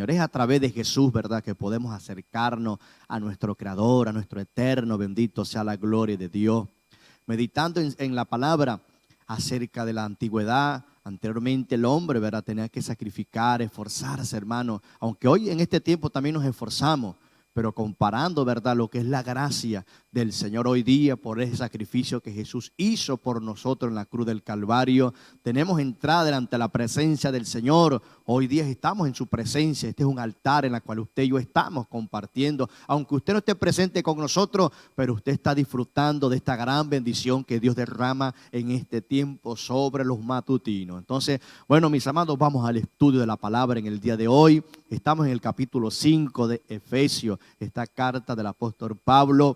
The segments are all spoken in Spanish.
Señor. Es a través de Jesús, ¿verdad?, que podemos acercarnos a nuestro Creador, a nuestro Eterno. Bendito sea la gloria de Dios. Meditando en la palabra acerca de la antigüedad, anteriormente el hombre, ¿verdad?, tenía que sacrificar, esforzarse, hermano. Aunque hoy en este tiempo también nos esforzamos, pero comparando, ¿verdad?, lo que es la gracia del Señor hoy día por ese sacrificio que Jesús hizo por nosotros en la cruz del Calvario, tenemos entrada delante de la presencia del Señor. Hoy día estamos en su presencia. Este es un altar en el cual usted y yo estamos compartiendo. Aunque usted no esté presente con nosotros, pero usted está disfrutando de esta gran bendición que Dios derrama en este tiempo sobre los matutinos. Entonces, bueno, mis amados, vamos al estudio de la palabra en el día de hoy. Estamos en el capítulo 5 de Efesios, esta carta del apóstol Pablo,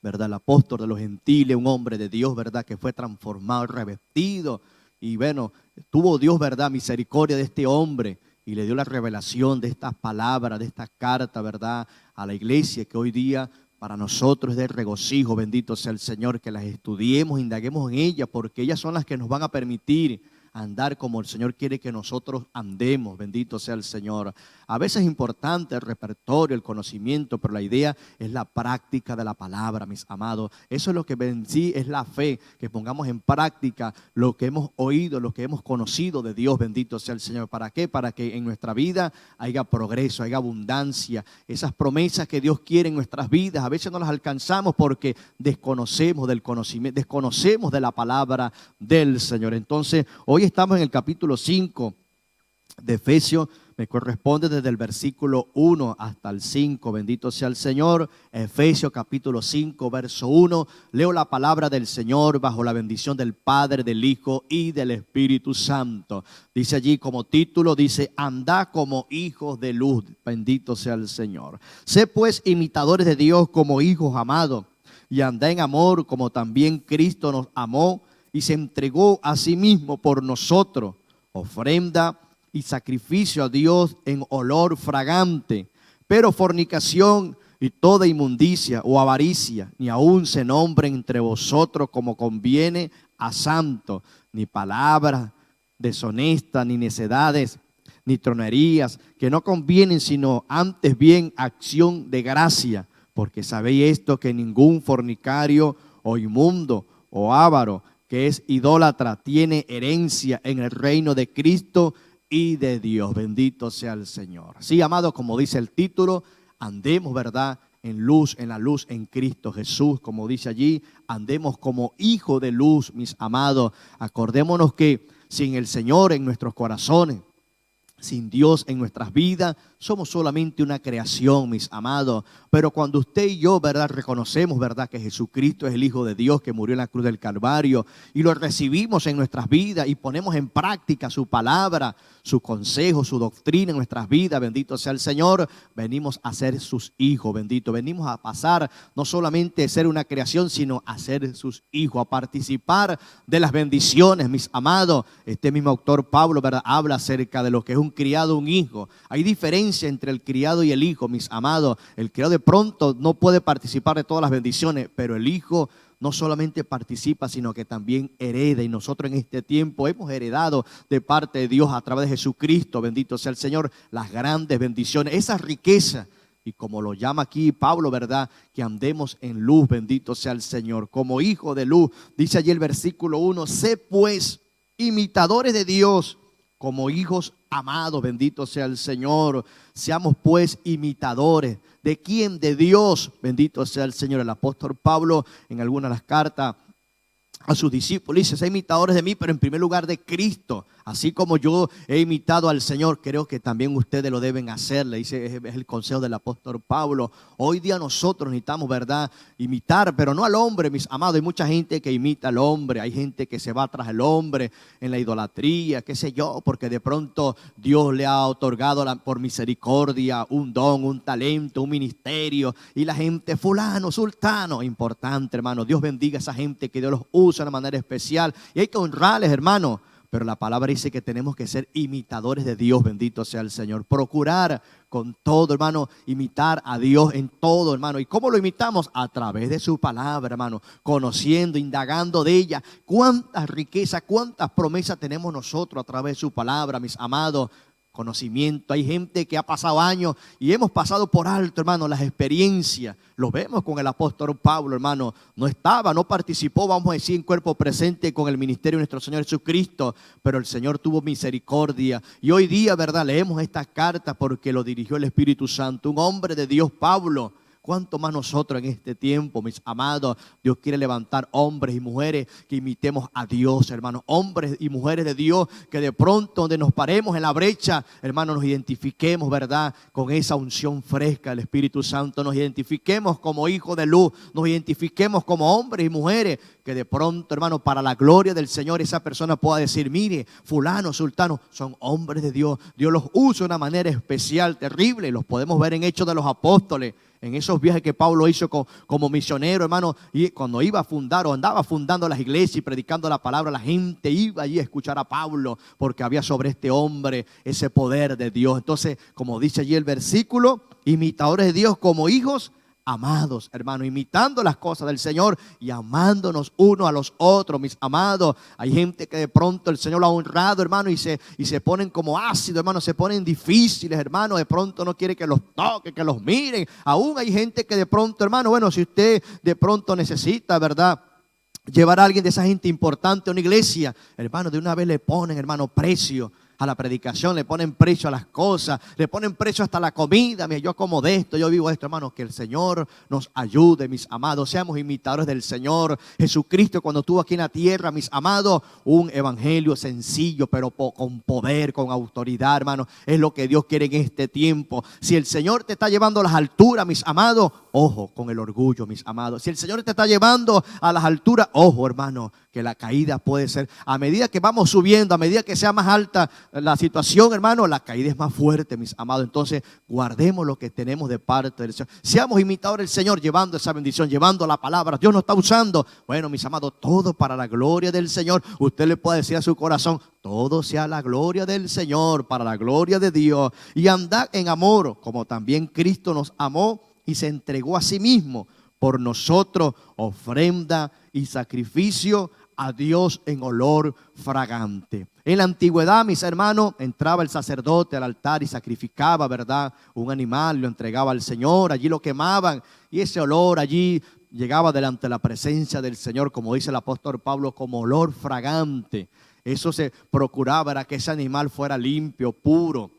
¿verdad?, el apóstol de los gentiles, un hombre de Dios, ¿verdad?, que fue transformado, revestido. Y bueno, tuvo Dios, ¿verdad?, misericordia de este hombre y le dio la revelación de estas palabras, de esta carta, ¿verdad?, a la iglesia, que hoy día para nosotros es de regocijo. Bendito sea el Señor, que las estudiemos, indaguemos en ellas, porque ellas son las que nos van a permitir andar como el Señor quiere que nosotros andemos. Bendito sea el Señor. A veces es importante el repertorio, el conocimiento, pero la idea es la práctica de la palabra, mis amados. Eso es lo que en sí es la fe, que pongamos en práctica lo que hemos oído, lo que hemos conocido de Dios. Bendito sea el Señor. ¿Para qué? Para que en nuestra vida haya progreso, haya abundancia. Esas promesas que Dios quiere en nuestras vidas, a veces no las alcanzamos porque desconocemos del conocimiento, desconocemos de la palabra del Señor. Entonces, hoy estamos en el capítulo 5 de Efesios. Me corresponde desde el versículo 1 hasta el 5. Bendito sea el Señor. Efesios capítulo 5, verso 1. Leo la palabra del Señor bajo la bendición del Padre, del Hijo y del Espíritu Santo. Dice allí como título, dice: andad como hijos de luz. Bendito sea el Señor. Sé pues imitadores de Dios como hijos amados, y andad en amor como también Cristo nos amó y se entregó a sí mismo por nosotros, ofrenda y sacrificio a Dios en olor fragante. Pero fornicación y toda inmundicia o avaricia ni aun se nombren entre vosotros como conviene a santos, ni palabras deshonestas, ni necedades, ni tronerías que no convienen, sino antes bien acción de gracia. Porque sabéis esto, que ningún fornicario o inmundo o avaro, que es idólatra, tiene herencia en el reino de Cristo y de Dios. Bendito sea el Señor. Sí, amados, como dice el título, andemos, ¿verdad?, en luz, en la luz en Cristo Jesús. Como dice allí, andemos como hijos de luz, mis amados. Acordémonos que sin el Señor en nuestros corazones, sin Dios en nuestras vidas, somos solamente una creación, mis amados. Pero cuando usted y yo, ¿verdad?, reconocemos, ¿verdad?, que Jesucristo es el Hijo de Dios que murió en la cruz del Calvario, y lo recibimos en nuestras vidas y ponemos en práctica su palabra, su consejo, su doctrina en nuestras vidas, bendito sea el Señor, venimos a ser sus hijos. Bendito, venimos a pasar no solamente a ser una creación, sino a ser sus hijos, a participar de las bendiciones, mis amados. Este mismo autor Pablo, ¿verdad?, habla acerca de lo que es un criado, un hijo. Hay diferencia entre el criado y el hijo, mis amados. El criado de pronto no puede participar de todas las bendiciones, pero el hijo no solamente participa, sino que también hereda. Y nosotros en este tiempo hemos heredado de parte de Dios a través de Jesucristo, bendito sea el Señor, las grandes bendiciones, esa riqueza. Y como lo llama aquí Pablo, ¿verdad?, que andemos en luz, bendito sea el Señor, como hijo de luz. Dice allí el versículo 1, sé pues imitadores de Dios como hijos amados, bendito sea el Señor. Seamos pues imitadores. ¿De quién? De Dios, bendito sea el Señor. El apóstol Pablo en algunas de las cartas a sus discípulos dice: sé imitadores de mí, pero en primer lugar de Cristo. Así como yo he imitado al Señor, creo que también ustedes lo deben hacer. Le dice, es el consejo del apóstol Pablo. Hoy día nosotros necesitamos, ¿verdad?, imitar, pero no al hombre, mis amados. Hay mucha gente que imita al hombre, hay gente que se va tras el hombre en la idolatría, qué sé yo, porque de pronto Dios le ha otorgado por misericordia un don, un talento, un ministerio, y la gente, fulano, sultano. Importante, hermano, Dios bendiga a esa gente que Dios los usa de una manera especial y hay que honrarles, hermano. Pero la palabra dice que tenemos que ser imitadores de Dios, bendito sea el Señor. Procurar con todo, hermano, imitar a Dios en todo, hermano. ¿Y cómo lo imitamos? A través de su palabra, hermano. Conociendo, indagando de ella. Cuántas riquezas, cuántas promesas tenemos nosotros a través de su palabra, mis amados. conocimiento. Hay gente que ha pasado años y hemos pasado por alto, hermano, las experiencias. Lo vemos con el apóstol Pablo, hermano. No participó, vamos a decir, en cuerpo presente con el ministerio de nuestro Señor Jesucristo, pero el Señor tuvo misericordia. Y hoy día, ¿verdad? Leemos estas cartas porque lo dirigió el Espíritu Santo. Un hombre de Dios, Pablo. ¿Cuánto más nosotros en este tiempo, mis amados? Dios quiere levantar hombres y mujeres que imitemos a Dios, hermanos. Hombres y mujeres de Dios que de pronto donde nos paremos en la brecha, hermanos, nos identifiquemos, ¿verdad? Con esa unción fresca del Espíritu Santo. Nos identifiquemos como hijos de luz. Nos identifiquemos como hombres y mujeres que de pronto, hermano, para la gloria del Señor, esa persona pueda decir, mire, fulano, sultano, son hombres de Dios. Dios los usa de una manera especial, terrible. Los podemos ver en Hechos de los Apóstoles. En esos viajes que Pablo hizo como misionero, hermano, y cuando iba a fundar o andaba fundando las iglesias y predicando la palabra, la gente iba allí a escuchar a Pablo porque había sobre este hombre ese poder de Dios. Entonces, como dice allí el versículo, imitadores de Dios como hijos amados, hermano, imitando las cosas del Señor y amándonos unos a los otros, mis amados. Hay gente que de pronto el Señor lo ha honrado, hermano, y se ponen como ácidos, hermano, se ponen difíciles, hermano. De pronto no quiere que los toquen, que los miren. Aún hay gente que de pronto, hermano, bueno, si usted de pronto necesita, ¿verdad?, llevar a alguien de esa gente importante a una iglesia, hermano, de una vez le ponen, hermano, precio a la predicación, le ponen precio a las cosas, le ponen precio hasta la comida. Mira, yo como de esto, yo vivo esto, hermano. Que el Señor nos ayude, mis amados. Seamos imitadores del Señor Jesucristo cuando estuvo aquí en la tierra, mis amados. Un evangelio sencillo, pero con poder, con autoridad, hermano. Es lo que Dios quiere en este tiempo. Si el Señor te está llevando a las alturas, mis amados, ojo con el orgullo, mis amados. Si el Señor te está llevando a las alturas, ojo, hermano, que la caída puede ser, a medida que vamos subiendo, a medida que sea más alta la situación, hermano, la caída es más fuerte, mis amados. Entonces, guardemos lo que tenemos de parte del Señor. Seamos imitadores del Señor, llevando esa bendición, llevando la palabra. Dios nos está usando. Bueno, mis amados, todo para la gloria del Señor. Usted le puede decir a su corazón, todo sea la gloria del Señor, para la gloria de Dios. Y andad en amor, como también Cristo nos amó y se entregó a sí mismo por nosotros, ofrenda y sacrificio a Dios en olor fragante. En la antigüedad, mis hermanos, entraba el sacerdote al altar y sacrificaba, ¿verdad?, un animal, lo entregaba al Señor, allí lo quemaban y ese olor allí llegaba delante de la presencia del Señor, como dice el apóstol Pablo, como olor fragante. Eso se procuraba, era que ese animal fuera limpio, puro,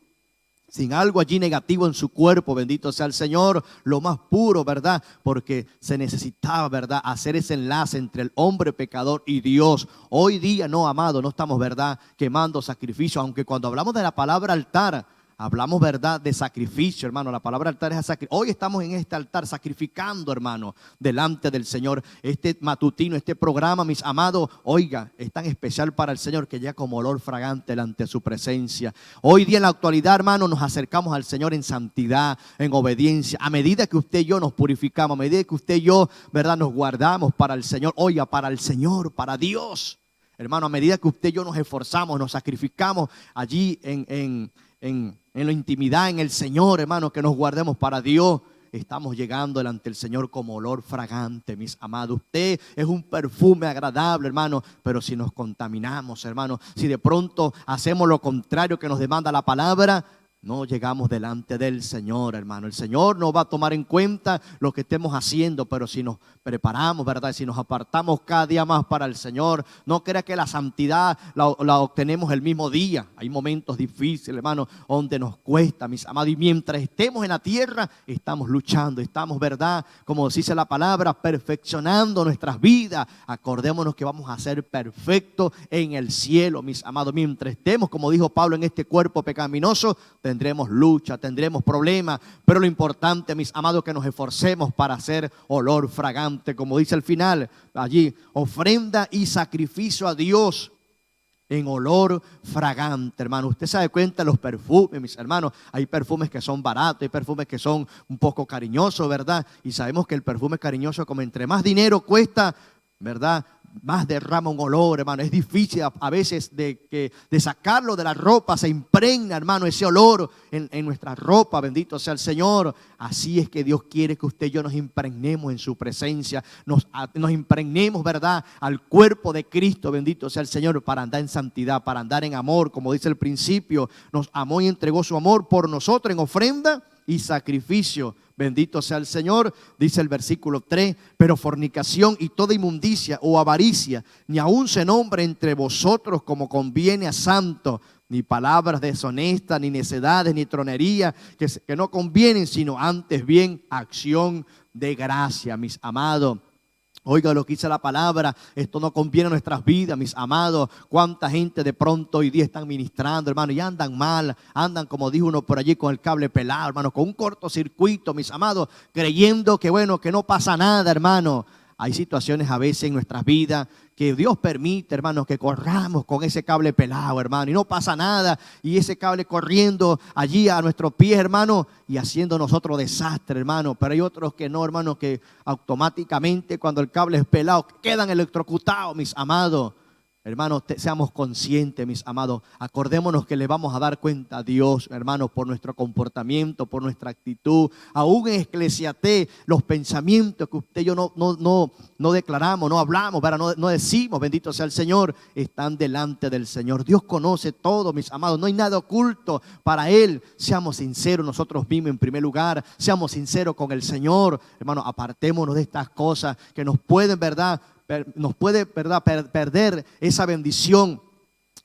sin algo allí negativo en su cuerpo, bendito sea el Señor, lo más puro, ¿verdad? Porque se necesitaba, ¿verdad?, hacer ese enlace entre el hombre pecador y Dios. Hoy día, no, amado, no estamos, ¿verdad?, quemando sacrificios, aunque cuando hablamos de la palabra altar, hablamos, ¿verdad?, de sacrificio, hermano. La palabra altar es sacrificio. Hoy estamos en este altar sacrificando, hermano, delante del Señor. Este matutino, este programa, mis amados, oiga, es tan especial para el Señor que llega como olor fragante delante de su presencia. Hoy día en la actualidad, hermano, nos acercamos al Señor en santidad, en obediencia. A medida que usted y yo nos purificamos, a medida que usted y yo, ¿verdad?, nos guardamos para el Señor. Oiga, para el Señor, para Dios. Hermano, a medida que usted y yo nos esforzamos, nos sacrificamos allí en la intimidad, en el Señor, hermano, que nos guardemos para Dios, estamos llegando delante del Señor como olor fragante, mis amados. Usted es un perfume agradable, hermano, pero si nos contaminamos, hermano, si de pronto hacemos lo contrario que nos demanda la palabra, no llegamos delante del Señor, hermano. El Señor no va a tomar en cuenta lo que estemos haciendo, pero si nos preparamos, ¿verdad?, si nos apartamos cada día más para el Señor, no crea que la santidad la obtenemos el mismo día. Hay momentos difíciles, hermano, donde nos cuesta, mis amados. Y mientras estemos en la tierra, estamos luchando, estamos, ¿verdad?, como dice la palabra, perfeccionando nuestras vidas. Acordémonos que vamos a ser perfectos en el cielo, mis amados. Mientras estemos, como dijo Pablo, en este cuerpo pecaminoso, tendremos lucha, tendremos problemas, pero lo importante, mis amados, que nos esforcemos para hacer olor fragante, como dice al final allí, ofrenda y sacrificio a Dios en olor fragante, hermano. Usted se da cuenta de los perfumes, mis hermanos. Hay perfumes que son baratos, hay perfumes que son un poco cariñosos, ¿verdad? Y sabemos que el perfume cariñoso, como entre más dinero cuesta, ¿verdad?, más derrama un olor, hermano. Es difícil a veces de sacarlo de la ropa, se impregna, hermano, ese olor en nuestra ropa, bendito sea el Señor. Así es que Dios quiere que usted y yo nos impregnemos en su presencia, nos impregnemos, ¿verdad?, al cuerpo de Cristo, bendito sea el Señor, para andar en santidad, para andar en amor, como dice el principio, nos amó y entregó su amor por nosotros en ofrenda y sacrificio. Bendito sea el Señor. Dice el versículo 3: pero fornicación y toda inmundicia o avaricia, ni aun se nombre entre vosotros como conviene a santos, ni palabras deshonestas, ni necedades, ni tronería, que no convienen, sino antes bien acción de gracia, mis amados. Oiga lo que dice la palabra, esto no conviene a nuestras vidas, mis amados. Cuánta gente de pronto hoy día están ministrando, hermano, y andan mal, andan, como dijo uno por allí, con el cable pelado, hermano, con un cortocircuito, mis amados, creyendo que bueno, que no pasa nada, hermano. Hay situaciones a veces en nuestras vidas que Dios permite, hermano, que corramos con ese cable pelado, hermano, y no pasa nada, y ese cable corriendo allí a nuestros pies, hermano, y haciendo nosotros desastre, hermano. Pero hay otros que no, hermano, que automáticamente cuando el cable es pelado quedan electrocutados, mis amados. Hermanos, seamos conscientes, mis amados. Acordémonos que le vamos a dar cuenta a Dios, hermanos, por nuestro comportamiento, por nuestra actitud. Aún en Eclesiastés, los pensamientos que usted y yo no declaramos, no hablamos, no decimos, bendito sea el Señor, están delante del Señor. Dios conoce todo, mis amados. No hay nada oculto para Él. Seamos sinceros nosotros mismos en primer lugar. Seamos sinceros con el Señor. Hermanos, apartémonos de estas cosas que nos pueden, ¿verdad?, perder esa bendición.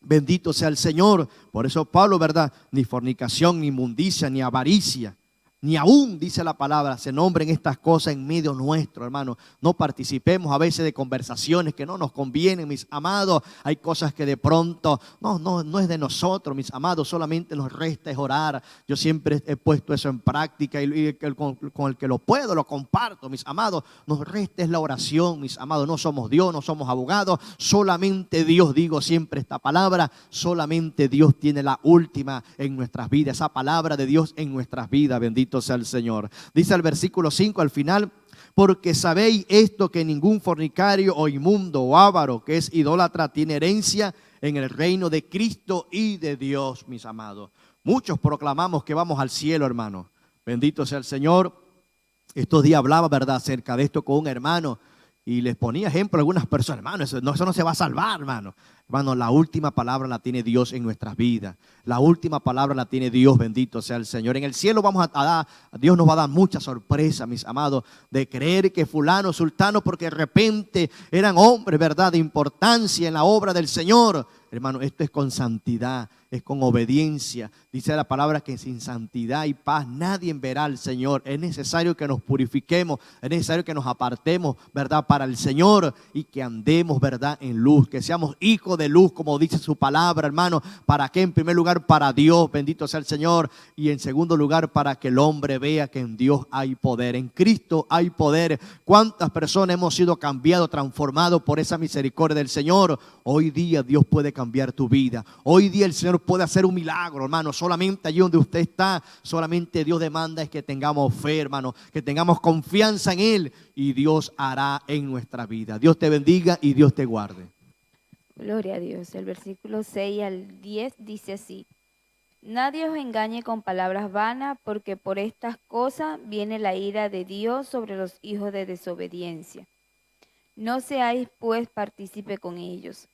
Bendito sea el Señor. Por eso Pablo, ¿verdad?, ni fornicación, ni inmundicia, ni avaricia, ni aún, dice la palabra, se nombren estas cosas en medio nuestro, hermano. No participemos a veces de conversaciones que no nos convienen, mis amados. Hay cosas que de pronto no es de nosotros, mis amados. Solamente nos resta es orar. Yo siempre he puesto eso en práctica y con el que lo puedo lo comparto, mis amados. Nos resta es la oración, mis amados. No somos Dios, no somos abogados. Solamente Dios, digo siempre esta palabra, solamente Dios tiene la última en nuestras vidas. Esa palabra de Dios en nuestras vidas, bendito sea el Señor. Dice el versículo 5 al final: porque sabéis esto, que ningún fornicario o inmundo o avaro que es idólatra tiene herencia en el reino de Cristo y de Dios, mis amados. Muchos proclamamos que vamos al cielo, hermano. Bendito sea el Señor. Estos días hablaba, ¿verdad?, acerca de esto con un hermano y les ponía ejemplo a algunas personas. Hermano, eso no se va a salvar, hermano. Hermano, la última palabra la tiene Dios en nuestras vidas. La última palabra la tiene Dios, bendito sea el Señor. En el cielo Dios nos va a dar mucha sorpresa, mis amados, de creer que fulano, sultano, porque de repente eran hombres, ¿verdad?, de importancia en la obra del Señor. Hermano, esto es con santidad, es con obediencia. Dice la palabra que sin santidad y paz nadie verá al Señor. Es necesario que nos purifiquemos, es necesario que nos apartemos, ¿verdad?, para el Señor, y que andemos, ¿verdad?, en luz, que seamos hijos de luz, como dice su palabra, hermano. ¿Para qué? En primer lugar, para Dios, bendito sea el Señor, y en segundo lugar, para que el hombre vea que en Dios hay poder, en Cristo hay poder. ¿Cuántas personas hemos sido cambiados, transformados por esa misericordia del Señor? Hoy día Dios puede cambiar tu vida. Hoy día el Señor puede hacer un milagro, hermano. Solamente allí donde usted está, solamente Dios demanda es que tengamos fe, hermano, que tengamos confianza en Él, y Dios hará en nuestra vida. Dios te bendiga y Dios te guarde. Gloria a Dios. El versículo 6 al 10 dice así: nadie os engañe con palabras vanas, porque por estas cosas viene la ira de Dios sobre los hijos de desobediencia. No seáis pues partícipe con ellos,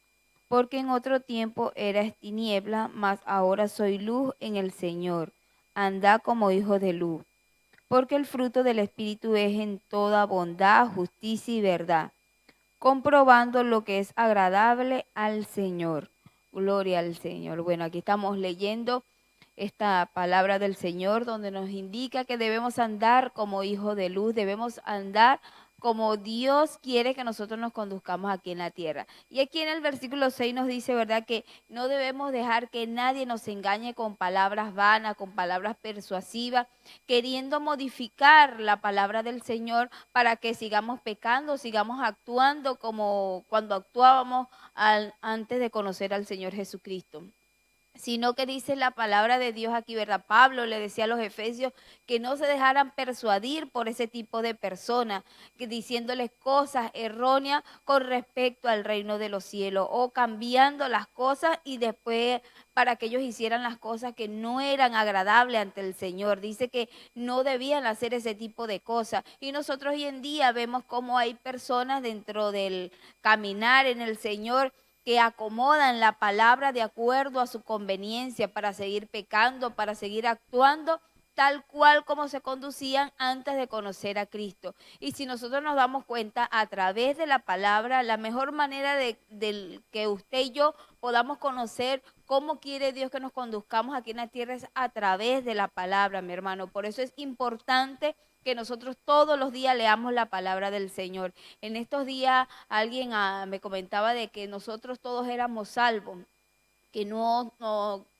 porque en otro tiempo erais tiniebla, mas ahora soy luz en el Señor. Andad como hijos de luz, porque el fruto del Espíritu es en toda bondad, justicia y verdad, comprobando lo que es agradable al Señor. Gloria al Señor. Bueno, aquí estamos leyendo esta palabra del Señor, donde nos indica que debemos andar como hijos de luz, debemos andar como Dios quiere que nosotros nos conduzcamos aquí en la tierra. Y aquí en el versículo 6 nos dice, ¿verdad?, que no debemos dejar que nadie nos engañe con palabras vanas, con palabras persuasivas, queriendo modificar la palabra del Señor para que sigamos pecando, sigamos actuando como cuando actuábamos antes de conocer al Señor Jesucristo. sino que dice la palabra de Dios aquí, ¿verdad? Pablo le decía a los efesios que no se dejaran persuadir por ese tipo de personas, que diciéndoles cosas erróneas con respecto al reino de los cielos, o cambiando las cosas y después para que ellos hicieran las cosas que no eran agradables ante el Señor. Dice que no debían hacer ese tipo de cosas. Y nosotros hoy en día vemos cómo hay personas dentro del caminar en el Señor que acomodan la palabra de acuerdo a su conveniencia para seguir pecando, para seguir actuando tal cual como se conducían antes de conocer a Cristo. Y si nosotros nos damos cuenta a través de la palabra, la mejor manera de que usted y yo podamos conocer cómo quiere Dios que nos conduzcamos aquí en la tierra es a través de la palabra, mi hermano. Por eso es importante que nosotros todos los días leamos la palabra del Señor. En estos días alguien me comentaba de que nosotros todos éramos salvos, que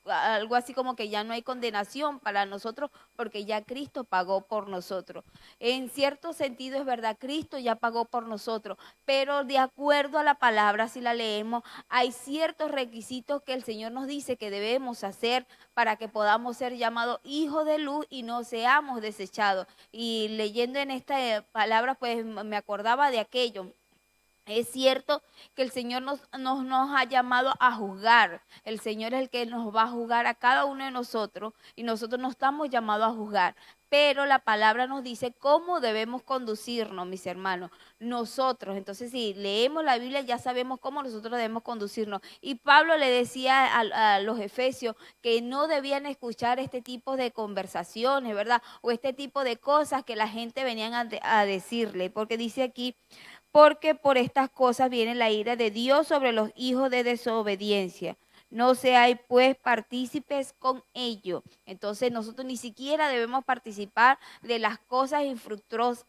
algo así como que ya no hay condenación para nosotros porque ya Cristo pagó por nosotros. En cierto sentido es verdad, Cristo ya pagó por nosotros, pero de acuerdo a la palabra, si la leemos, hay ciertos requisitos que el Señor nos dice que debemos hacer para que podamos ser llamados hijos de luz y no seamos desechados. Y leyendo en esta palabra, pues me acordaba de aquello. Es cierto que el Señor nos ha llamado a juzgar. El Señor es el que nos va a juzgar a cada uno de nosotros y nosotros no estamos llamados a juzgar. Pero la palabra nos dice cómo debemos conducirnos, mis hermanos. Nosotros, entonces si leemos la Biblia ya sabemos cómo nosotros debemos conducirnos. Y Pablo le decía a los efesios que no debían escuchar este tipo de conversaciones, ¿verdad? O este tipo de cosas que la gente venían a decirle. Porque dice aquí porque por estas cosas viene la ira de Dios sobre los hijos de desobediencia. No seáis pues partícipes con ello. Entonces nosotros ni siquiera debemos participar de las cosas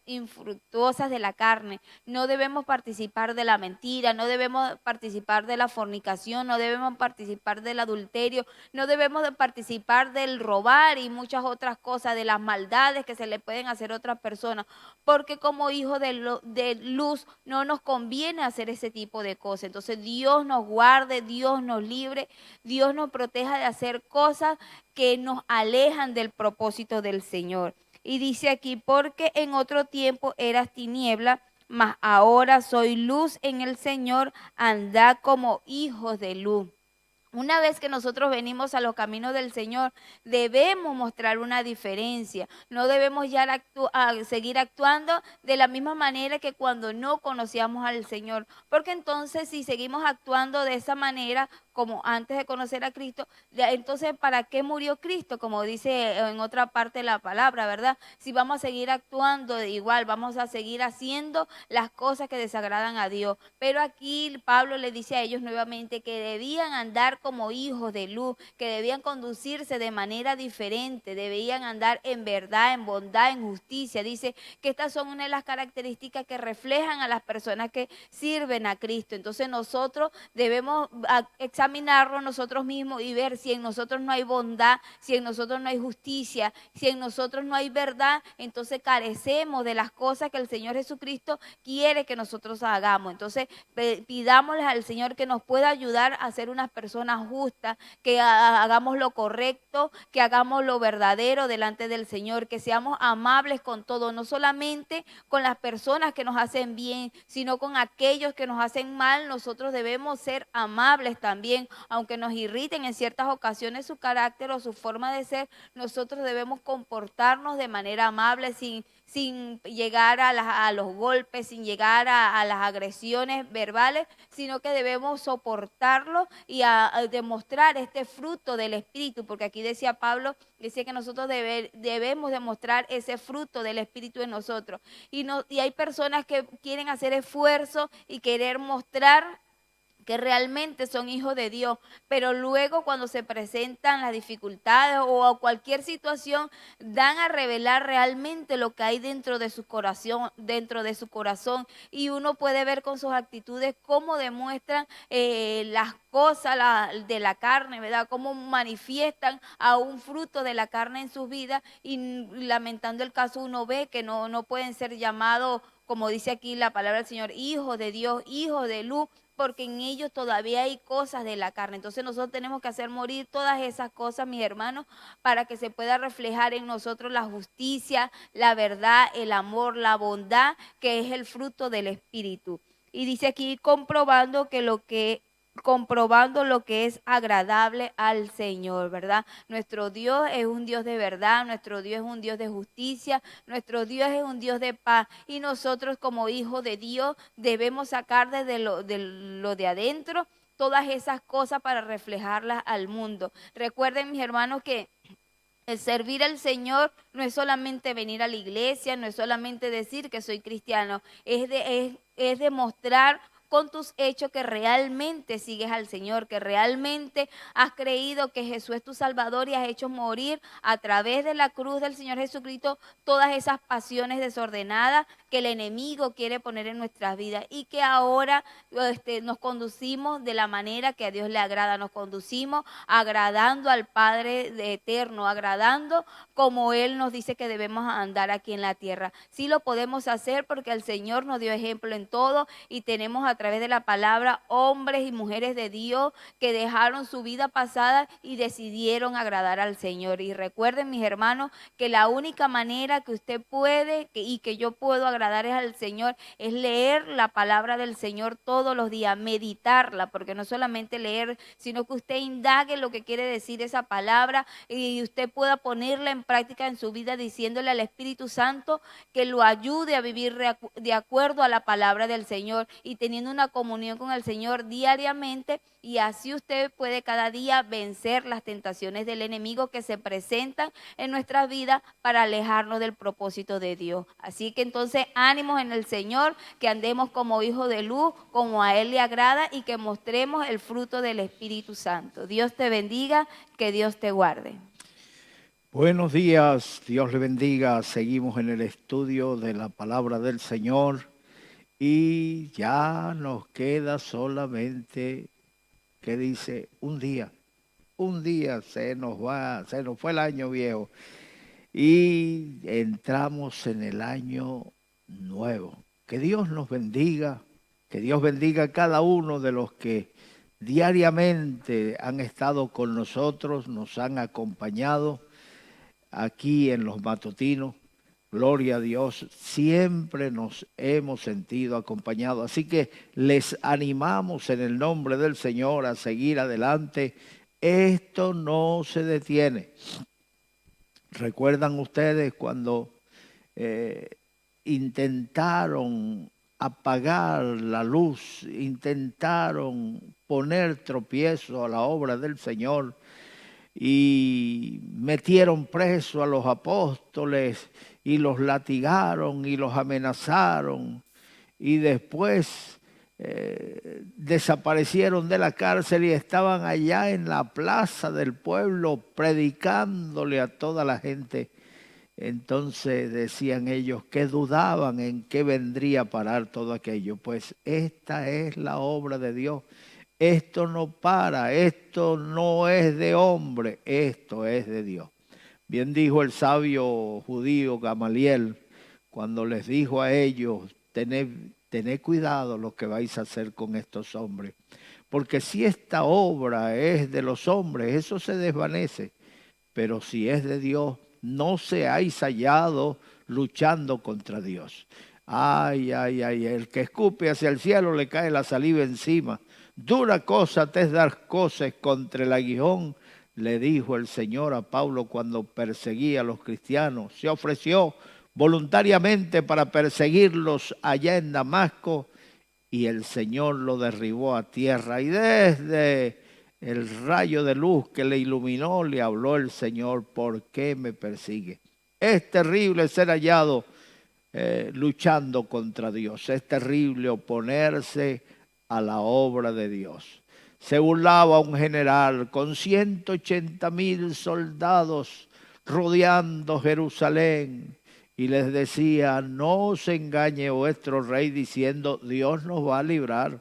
infructuosas de la carne. No debemos participar de la mentira, no debemos participar de la fornicación, no debemos participar del adulterio, no debemos de participar del robar y muchas otras cosas, de las maldades que se le pueden hacer a otras personas, porque como hijos de luz no nos conviene hacer ese tipo de cosas. Entonces Dios nos guarde, Dios nos libre, Dios nos proteja de hacer cosas que nos alejan del propósito del Señor. Y dice aquí, porque en otro tiempo eras tiniebla, mas ahora soy luz en el Señor, andad como hijos de luz. Una vez que nosotros venimos a los caminos del Señor, debemos mostrar una diferencia. No debemos ya seguir actuando de la misma manera que cuando no conocíamos al Señor. Porque entonces si seguimos actuando de esa manera, como antes de conocer a Cristo, entonces ¿para qué murió Cristo? Como dice en otra parte de la palabra, ¿verdad? Si vamos a seguir actuando de igual, vamos a seguir haciendo las cosas que desagradan a Dios. Pero aquí Pablo le dice a ellos nuevamente que debían andar como hijos de luz, que debían conducirse de manera diferente, debían andar en verdad, en bondad, en justicia. Dice que estas son una de las características que reflejan a las personas que sirven a Cristo. Entonces nosotros debemos examinarnos nosotros mismos y ver si en nosotros no hay bondad, si en nosotros no hay justicia, si en nosotros no hay verdad, entonces carecemos de las cosas que el Señor Jesucristo quiere que nosotros hagamos. Entonces pidámosle al Señor que nos pueda ayudar a ser unas personas justas, que hagamos lo correcto, que hagamos lo verdadero delante del Señor, que seamos amables con todo, no solamente con las personas que nos hacen bien, sino con aquellos que nos hacen mal. Nosotros debemos ser amables también, aunque nos irriten en ciertas ocasiones su carácter o su forma de ser, nosotros debemos comportarnos de manera amable sin llegar a los golpes, sin llegar a las agresiones verbales, sino que debemos soportarlo y a demostrar este fruto del Espíritu, porque aquí decía Pablo, decía que nosotros debemos demostrar ese fruto del Espíritu en nosotros. Y hay personas que quieren hacer esfuerzo y querer mostrar que realmente son hijos de Dios, pero luego cuando se presentan las dificultades o cualquier situación, dan a revelar realmente lo que hay dentro de su corazón, y uno puede ver con sus actitudes cómo demuestran las cosas de la carne, ¿verdad? Cómo manifiestan a un fruto de la carne en sus vidas, y lamentando el caso uno ve que no pueden ser llamados, como dice aquí la palabra del Señor, hijos de Dios, hijos de luz, porque en ellos todavía hay cosas de la carne. Entonces nosotros tenemos que hacer morir todas esas cosas, mis hermanos, para que se pueda reflejar en nosotros la justicia, la verdad, el amor, la bondad, que es el fruto del Espíritu. Y dice aquí comprobando lo que es agradable al Señor, ¿verdad? Nuestro Dios es un Dios de verdad, nuestro Dios es un Dios de justicia, nuestro Dios es un Dios de paz, y nosotros como hijos de Dios debemos sacar desde lo de adentro todas esas cosas para reflejarlas al mundo. Recuerden, mis hermanos, que el servir al Señor no es solamente venir a la iglesia, no es solamente decir que soy cristiano, es demostrar con tus hechos que realmente sigues al Señor, que realmente has creído que Jesús es tu Salvador y has hecho morir a través de la cruz del Señor Jesucristo todas esas pasiones desordenadas que el enemigo quiere poner en nuestras vidas, y que ahora nos conducimos de la manera que a Dios le agrada, nos conducimos agradando al Padre eterno, agradando como Él nos dice que debemos andar aquí en la tierra. Sí lo podemos hacer porque el Señor nos dio ejemplo en todo, y tenemos a través de la palabra hombres y mujeres de Dios que dejaron su vida pasada y decidieron agradar al Señor. Y recuerden, mis hermanos, que la única manera que usted puede y que yo puedo agradar al Señor es leer la palabra del Señor todos los días, meditarla, porque no solamente leer, sino que usted indague lo que quiere decir esa palabra y usted pueda ponerla en práctica en su vida, diciéndole al Espíritu Santo que lo ayude a vivir de acuerdo a la palabra del Señor y teniendo una comunión con el Señor diariamente, y así usted puede cada día vencer las tentaciones del enemigo que se presentan en nuestras vidas para alejarnos del propósito de Dios. Así que entonces ánimos en el Señor, que andemos como hijos de luz, como a Él le agrada, y que mostremos el fruto del Espíritu Santo. Dios te bendiga, que Dios te guarde. Buenos días, Dios le bendiga. Seguimos en el estudio de la palabra del Señor y ya nos queda solamente, ¿qué dice? Un día se nos fue el año viejo y entramos en el año nuevo. Que Dios nos bendiga, que Dios bendiga a cada uno de los que diariamente han estado con nosotros, nos han acompañado aquí en los matutinos. Gloria a Dios, siempre nos hemos sentido acompañados. Así que les animamos en el nombre del Señor a seguir adelante. Esto no se detiene. ¿Recuerdan ustedes cuando intentaron apagar la luz, intentaron poner tropiezo a la obra del Señor y metieron preso a los apóstoles y los latigaron y los amenazaron y después desaparecieron de la cárcel y estaban allá en la plaza del pueblo predicándole a toda la gente? Entonces decían ellos que dudaban en qué vendría a parar todo aquello. Pues esta es la obra de Dios. Esto no para, esto no es de hombre, esto es de Dios. Bien dijo el sabio judío Gamaliel cuando les dijo a ellos: tened cuidado lo que vais a hacer con estos hombres, porque si esta obra es de los hombres, eso se desvanece, pero si es de Dios, no seáis hallados luchando contra Dios. Ay, ay, ay, el que escupe hacia el cielo le cae la saliva encima. Dura cosa te es dar cosas contra el aguijón, le dijo el Señor a Pablo cuando perseguía a los cristianos. Se ofreció voluntariamente para perseguirlos allá en Damasco y el Señor lo derribó a tierra. Y desde el rayo de luz que le iluminó le habló el Señor: ¿por qué me persigue? Es terrible ser hallado luchando contra Dios. Es terrible oponerse a la obra de Dios. Se burlaba un general con 180,000 soldados rodeando Jerusalén y les decía: no se engañe vuestro rey diciendo Dios nos va a librar,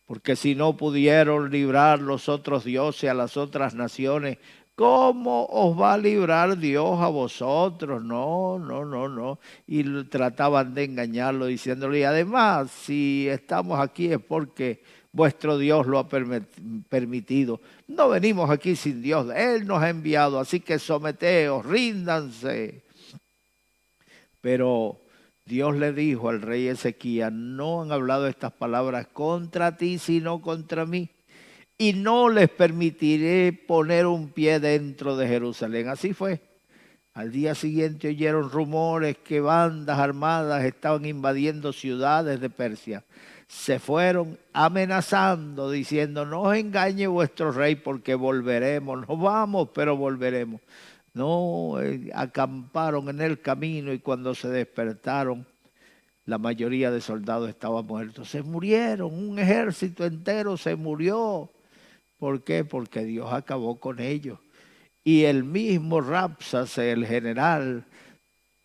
porque si no pudieron librar los otros dioses a las otras naciones, ¿cómo os va a librar Dios a vosotros? No, no, no, no. Y trataban de engañarlo diciéndole: y además, si estamos aquí es porque vuestro Dios lo ha permitido. No venimos aquí sin Dios, Él nos ha enviado, así que someteos, ríndanse. Pero Dios le dijo al rey Ezequías, no han hablado estas palabras contra ti, sino contra mí. Y no les permitiré poner un pie dentro de Jerusalén. Así fue. Al día siguiente oyeron rumores que bandas armadas estaban invadiendo ciudades de Persia. Se fueron amenazando, diciendo, no os engañe vuestro rey porque volveremos. Nos vamos, pero volveremos. No, acamparon en el camino y cuando se despertaron, la mayoría de soldados estaban muertos. Se murieron, un ejército entero se murió. ¿Por qué? Porque Dios acabó con ellos. Y el mismo Rabsas, el general,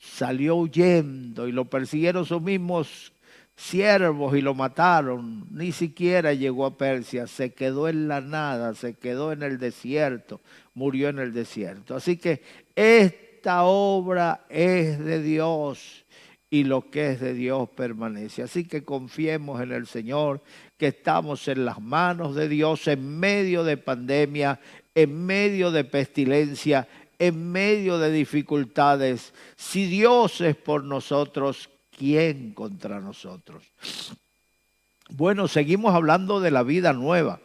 salió huyendo y lo persiguieron sus mismos siervos y lo mataron. Ni siquiera llegó a Persia, se quedó en la nada, se quedó en el desierto, murió en el desierto. Así que esta obra es de Dios y lo que es de Dios permanece. Así que confiemos en el Señor, que estamos en las manos de Dios en medio de pandemia, en medio de pestilencia, en medio de dificultades. Si Dios es por nosotros, ¿quién contra nosotros? Bueno, seguimos hablando de la vida nueva.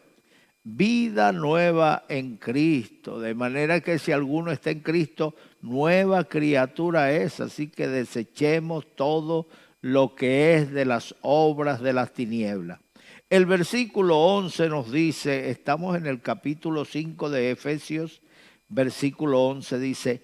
Vida nueva en Cristo, de manera que si alguno está en Cristo, nueva criatura es. Así que desechemos todo lo que es de las obras de las tinieblas. El versículo 11 nos dice, estamos en el capítulo 5 de Efesios, versículo 11 dice,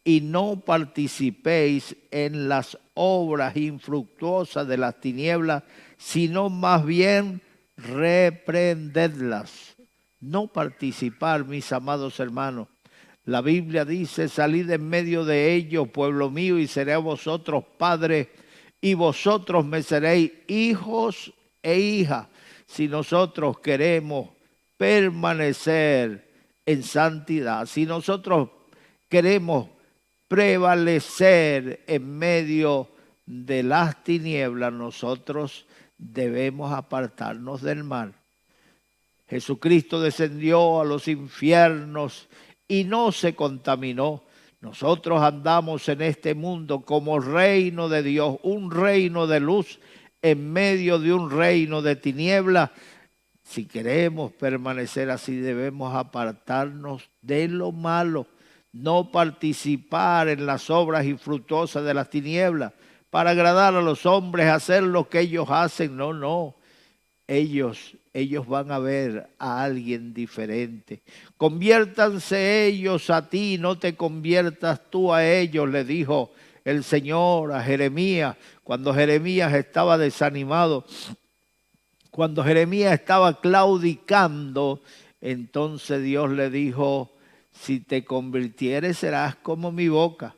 y no participéis en las obras infructuosas de las tinieblas, sino más bien reprendedlas. No participar, mis amados hermanos. La Biblia dice, salid en medio de ellos, pueblo mío, y seré a vosotros padres, y vosotros me seréis hijos e hijas. Si nosotros queremos permanecer en santidad, si nosotros queremos prevalecer en medio de las tinieblas, nosotros debemos apartarnos del mal. Jesucristo descendió a los infiernos y no se contaminó. Nosotros andamos en este mundo como reino de Dios, un reino de luz en medio de un reino de tinieblas. Si queremos permanecer así, debemos apartarnos de lo malo, no participar en las obras infructuosas de las tinieblas para agradar a los hombres, hacer lo que ellos hacen. No. Ellos van a ver a alguien diferente. Conviértanse ellos a ti, no te conviertas tú a ellos, le dijo el Señor a Jeremías, cuando Jeremías estaba desanimado, cuando Jeremías estaba claudicando, entonces Dios le dijo, si te convirtieres serás como mi boca.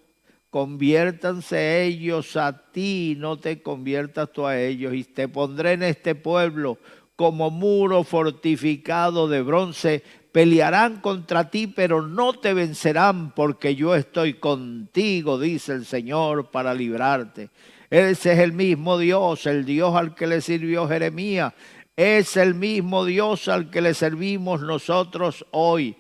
Conviértanse ellos a ti, no te conviertas tú a ellos, y te pondré en este pueblo como muro fortificado de bronce. Pelearán contra ti, pero no te vencerán, porque yo estoy contigo, dice el Señor, para librarte. Ese es el mismo Dios, el Dios al que le sirvió Jeremías, es el mismo Dios al que le servimos nosotros hoy.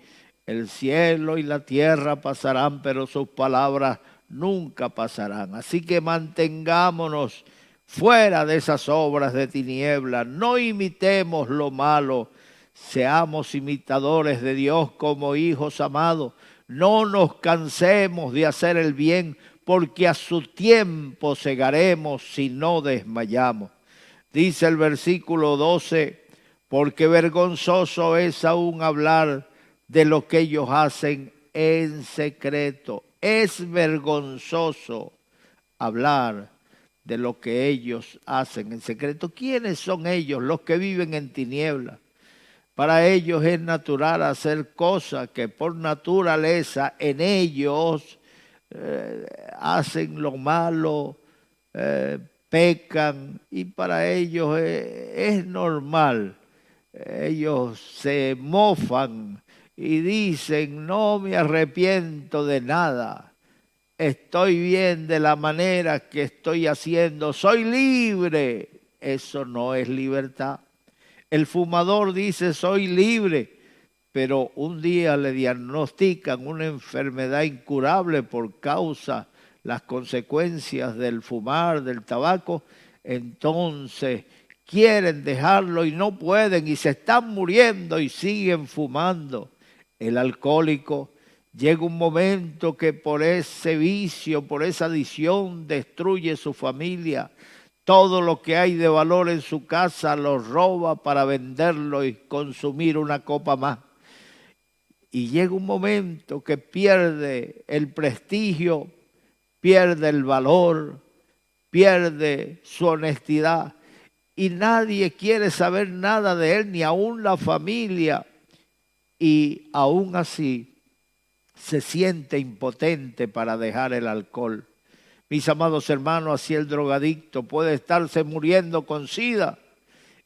El cielo y la tierra pasarán, pero sus palabras nunca pasarán. Así que mantengámonos fuera de esas obras de tinieblas. No imitemos lo malo. Seamos imitadores de Dios como hijos amados. No nos cansemos de hacer el bien, porque a su tiempo segaremos si no desmayamos. Dice el versículo 12, porque vergonzoso es aún hablar de lo que ellos hacen en secreto. Es vergonzoso hablar de lo que ellos hacen en secreto. ¿Quiénes son ellos? Los que viven en tinieblas. Para ellos es natural hacer cosas que por naturaleza en ellos hacen lo malo, pecan, y para ellos es normal. Ellos se mofan y dicen, no me arrepiento de nada, estoy bien de la manera que estoy haciendo, soy libre. Eso no es libertad. El fumador dice, soy libre, pero un día le diagnostican una enfermedad incurable por causa, las consecuencias del fumar, del tabaco, entonces quieren dejarlo y no pueden y se están muriendo y siguen fumando. El alcohólico llega un momento que por ese vicio, por esa adicción, destruye su familia. Todo lo que hay de valor en su casa lo roba para venderlo y consumir una copa más. Y llega un momento que pierde el prestigio, pierde el valor, pierde su honestidad. Y nadie quiere saber nada de él, ni aún la familia. Y aún así se siente impotente para dejar el alcohol. Mis amados hermanos, así el drogadicto puede estarse muriendo con SIDA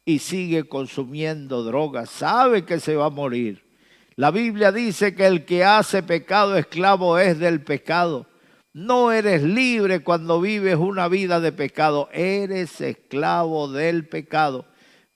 y sigue consumiendo drogas. Sabe que se va a morir. La Biblia dice que el que hace pecado esclavo es del pecado. No eres libre cuando vives una vida de pecado. Eres esclavo del pecado.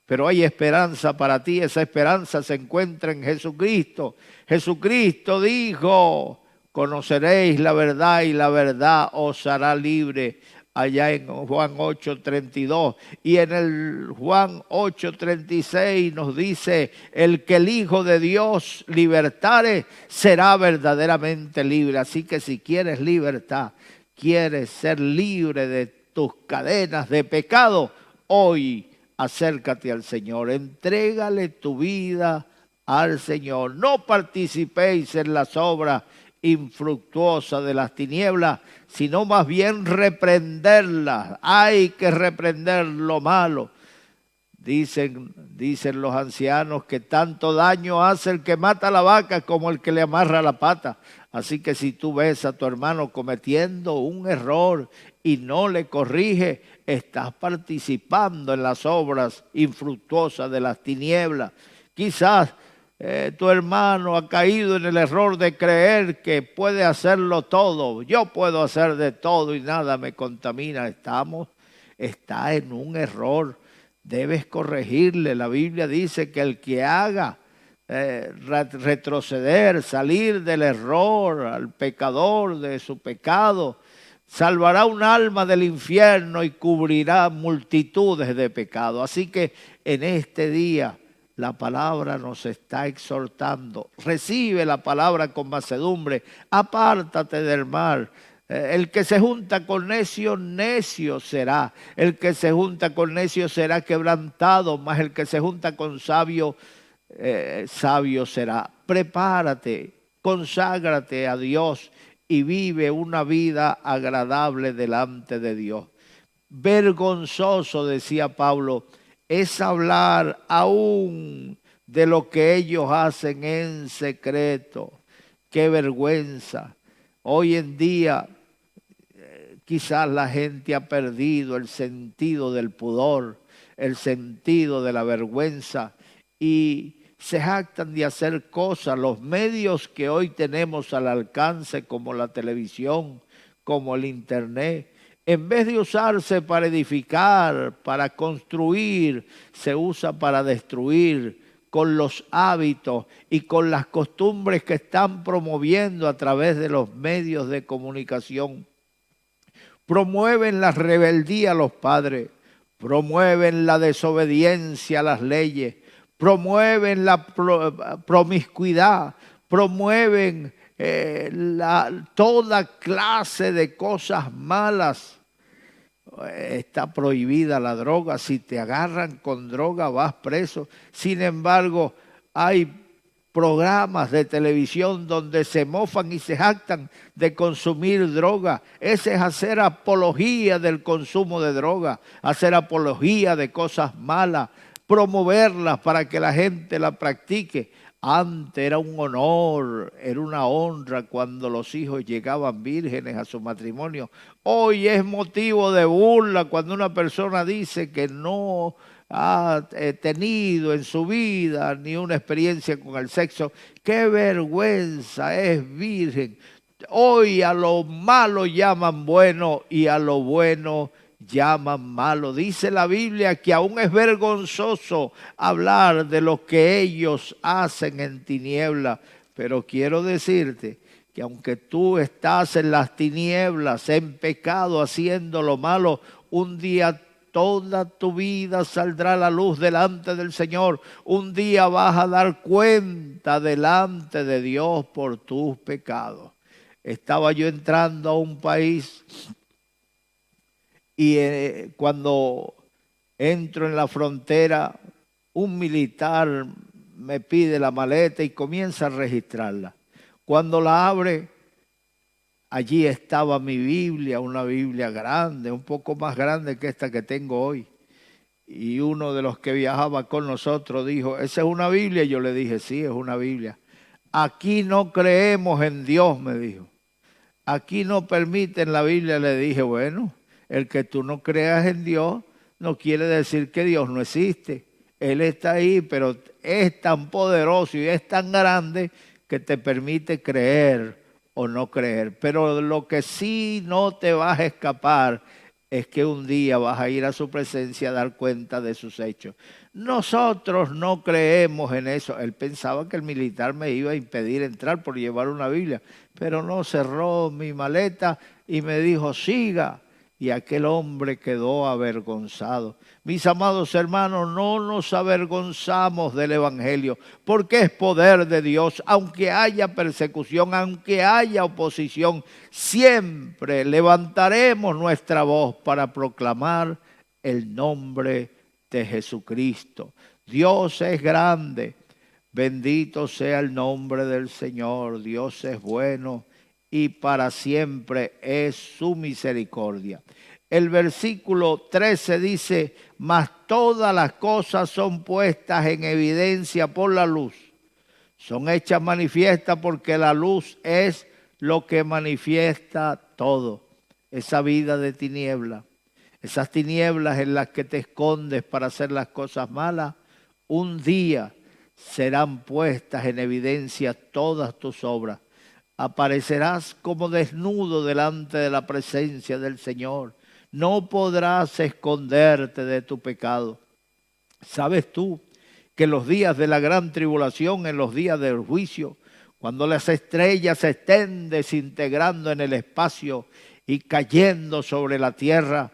Pero hay esperanza para ti. Esa esperanza se encuentra en Jesucristo. Jesucristo dijo, conoceréis la verdad y la verdad os hará libre. Allá en Juan 8:32. Y en el Juan 8:36 nos dice, el que el Hijo de Dios libertare será verdaderamente libre. Así que si quieres libertad, quieres ser libre de tus cadenas de pecado, hoy acércate al Señor, entrégale tu vida al Señor. No participéis en las obras infructuosas de las tinieblas, sino más bien reprenderlas. Hay que reprender lo malo. Dicen los ancianos que tanto daño hace el que mata a la vaca como el que le amarra la pata. Así que si tú ves a tu hermano cometiendo un error y no le corrige, estás participando en las obras infructuosas de las tinieblas. Quizás tu hermano ha caído en el error de creer que puede hacerlo todo. Yo puedo hacer de todo y nada me contamina. Está en un error. Debes corregirle. La Biblia dice que el que haga retroceder, salir del error al pecador de su pecado, salvará un alma del infierno y cubrirá multitudes de pecados. Así que en este día la palabra nos está exhortando. Recibe la palabra con mansedumbre. Apártate del mal. El que se junta con necio, necio será. El que se junta con necio será quebrantado, mas el que se junta con sabio, sabio será. Prepárate, conságrate a Dios y vive una vida agradable delante de Dios. Vergonzoso, decía Pablo, es hablar aún de lo que ellos hacen en secreto. Qué vergüenza. Hoy en día quizás la gente ha perdido el sentido del pudor, el sentido de la vergüenza y se jactan de hacer cosas. Los medios que hoy tenemos al alcance, como la televisión, como el internet, en vez de usarse para edificar, para construir, se usa para destruir con los hábitos y con las costumbres que están promoviendo a través de los medios de comunicación. Promueven la rebeldía a los padres, promueven la desobediencia a las leyes, promueven la promiscuidad, promueven toda clase de cosas malas. Está prohibida la droga. Si te agarran con droga vas preso. Sin embargo, hay programas de televisión donde se mofan y se jactan de consumir droga. Ese es hacer apología del consumo de droga, hacer apología de cosas malas, promoverlas para que la gente la practique. Antes era un honor, era una honra cuando los hijos llegaban vírgenes a su matrimonio. Hoy es motivo de burla cuando una persona dice que no ha tenido en su vida ni una experiencia con el sexo. ¡Qué vergüenza! Es virgen. Hoy a lo malo llaman bueno y a lo bueno llaman malo. Dice la Biblia que aún es vergonzoso hablar de lo que ellos hacen en tinieblas. Pero quiero decirte que aunque tú estás en las tinieblas, en pecado, haciendo lo malo, un día toda tu vida saldrá la luz delante del Señor. Un día vas a dar cuenta delante de Dios por tus pecados. Estaba yo entrando a un país y cuando entro en la frontera, un militar me pide la maleta y comienza a registrarla. Cuando la abre, allí estaba mi Biblia, una Biblia grande, un poco más grande que esta que tengo hoy. Y uno de los que viajaba con nosotros dijo, ¿esa es una Biblia? Y yo le dije, sí, es una Biblia. Aquí no creemos en Dios, me dijo. Aquí no permiten la Biblia. Le dije, bueno, el que tú no creas en Dios no quiere decir que Dios no existe. Él está ahí, pero es tan poderoso y es tan grande que te permite creer o no creer. Pero lo que sí no te vas a escapar es que un día vas a ir a su presencia a dar cuenta de sus hechos. Nosotros no creemos en eso. Él pensaba que el militar me iba a impedir entrar por llevar una Biblia, pero no, cerró mi maleta y me dijo, siga. Y aquel hombre quedó avergonzado. Mis amados hermanos, no nos avergonzamos del Evangelio, porque es poder de Dios. Aunque haya persecución, aunque haya oposición, siempre levantaremos nuestra voz para proclamar el nombre de Jesucristo. Dios es grande, bendito sea el nombre del Señor. Dios es bueno y para siempre es su misericordia. El versículo 13 dice, mas todas las cosas son puestas en evidencia por la luz. Son hechas manifiestas porque la luz es lo que manifiesta todo. Esa vida de tiniebla, esas tinieblas en las que te escondes para hacer las cosas malas, un día serán puestas en evidencia todas tus obras. Aparecerás como desnudo delante de la presencia del Señor. No podrás esconderte de tu pecado. ¿Sabes tú que en los días de la gran tribulación, en los días del juicio, cuando las estrellas se estén desintegrando en el espacio y cayendo sobre la tierra,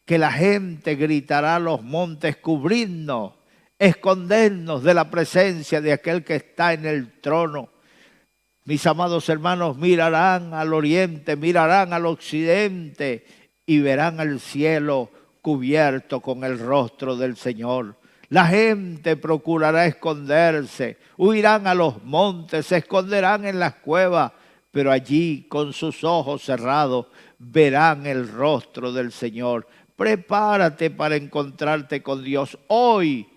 que la gente gritará a los montes, cubridnos, escondernos de la presencia de aquel que está en el trono? Mis amados hermanos, mirarán al oriente, mirarán al occidente y verán el cielo cubierto con el rostro del Señor. La gente procurará esconderse, huirán a los montes, se esconderán en las cuevas, pero allí con sus ojos cerrados verán el rostro del Señor. Prepárate para encontrarte con Dios hoy.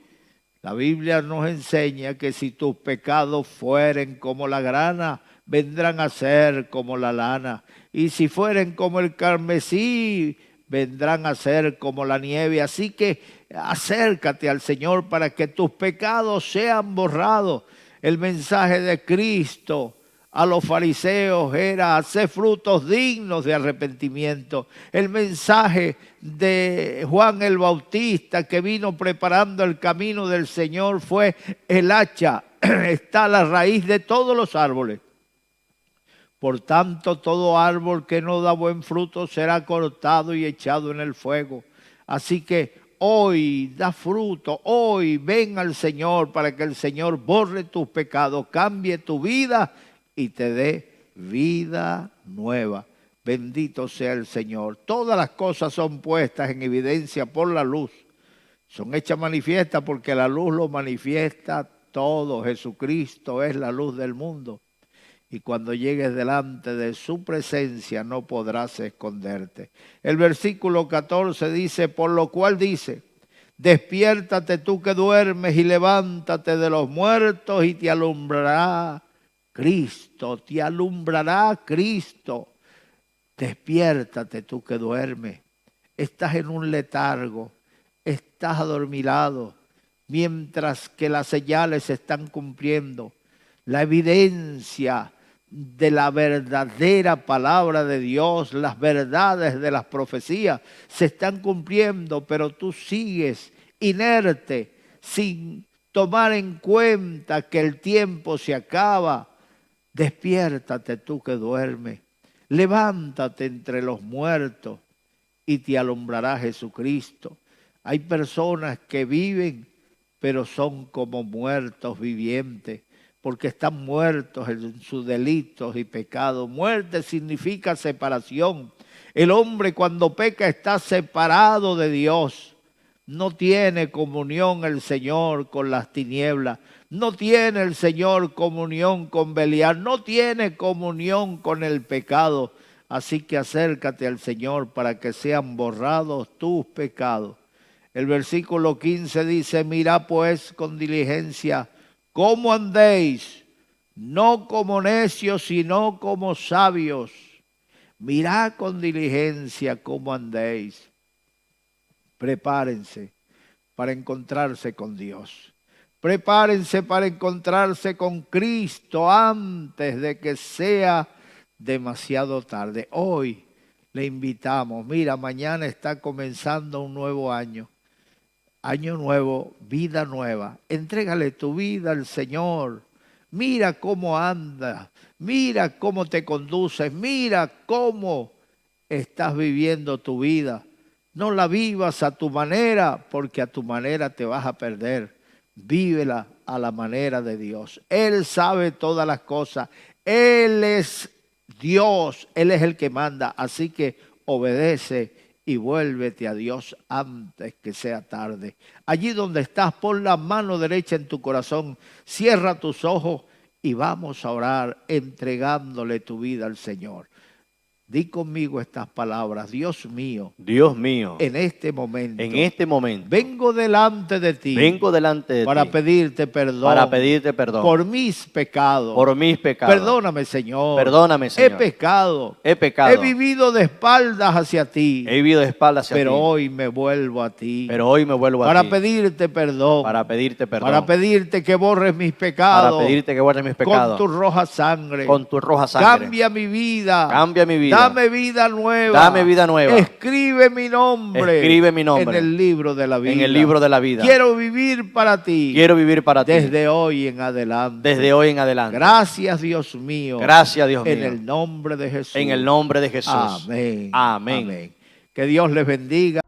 La Biblia nos enseña que si tus pecados fueren como la grana, vendrán a ser como la lana. Y si fueren como el carmesí, vendrán a ser como la nieve. Así que acércate al Señor para que tus pecados sean borrados. El mensaje de Cristo a los fariseos era hacer frutos dignos de arrepentimiento. El mensaje de Juan el Bautista, que vino preparando el camino del Señor, fue: el hacha está a la raíz de todos los árboles. Por tanto, todo árbol que no da buen fruto será cortado y echado en el fuego. Así que hoy da fruto, hoy ven al Señor para que el Señor borre tus pecados, cambie tu vida y te dé vida nueva. Bendito sea el Señor. Todas las cosas son puestas en evidencia por la luz. Son hechas manifiestas porque la luz lo manifiesta todo. Jesucristo es la luz del mundo. Y cuando llegues delante de su presencia no podrás esconderte. El versículo 14 dice, por lo cual dice, despiértate tú que duermes y levántate de los muertos y te alumbrará Cristo, te alumbrará Cristo. Despiértate tú que duermes. Estás en un letargo, estás adormilado, mientras que las señales se están cumpliendo. La evidencia de la verdadera palabra de Dios, las verdades de las profecías se están cumpliendo, pero tú sigues inerte, sin tomar en cuenta que el tiempo se acaba. Despiértate tú que duermes, levántate entre los muertos y te alumbrará Jesucristo. Hay personas que viven, pero son como muertos vivientes, porque están muertos en sus delitos y pecados. Muerte significa separación. El hombre cuando peca está separado de Dios. No tiene comunión el Señor con las tinieblas. No tiene el Señor comunión con Belial. No tiene comunión con el pecado. Así que acércate al Señor para que sean borrados tus pecados. El versículo 15 dice, mirad pues con diligencia cómo andéis, no como necios, sino como sabios. Mirad con diligencia cómo andéis. Prepárense para encontrarse con Dios. Prepárense para encontrarse con Cristo antes de que sea demasiado tarde. Hoy le invitamos, mira, mañana está comenzando un nuevo año. Año nuevo, vida nueva. Entrégale tu vida al Señor. Mira cómo andas, mira cómo te conduces, mira cómo estás viviendo tu vida. No la vivas a tu manera, porque a tu manera te vas a perder. Vívela a la manera de Dios. Él sabe todas las cosas. Él es Dios, Él es el que manda. Así que obedece y vuélvete a Dios antes que sea tarde. Allí donde estás, pon la mano derecha en tu corazón, cierra tus ojos y vamos a orar entregándole tu vida al Señor. Di conmigo estas palabras, Dios mío, en este momento, vengo delante de ti, para pedirte perdón, por mis pecados, perdóname Señor, he pecado, he vivido de espaldas hacia ti, pero hoy me vuelvo a ti, para pedirte perdón, para pedirte que borres mis pecados, con tu roja sangre, cambia mi vida, dame vida nueva. Escribe mi nombre en el libro de la vida. Quiero vivir para ti. Desde hoy en adelante. Gracias, Dios mío. En el nombre de Jesús. En el nombre de Jesús. Amén. Amén. Que Dios les bendiga.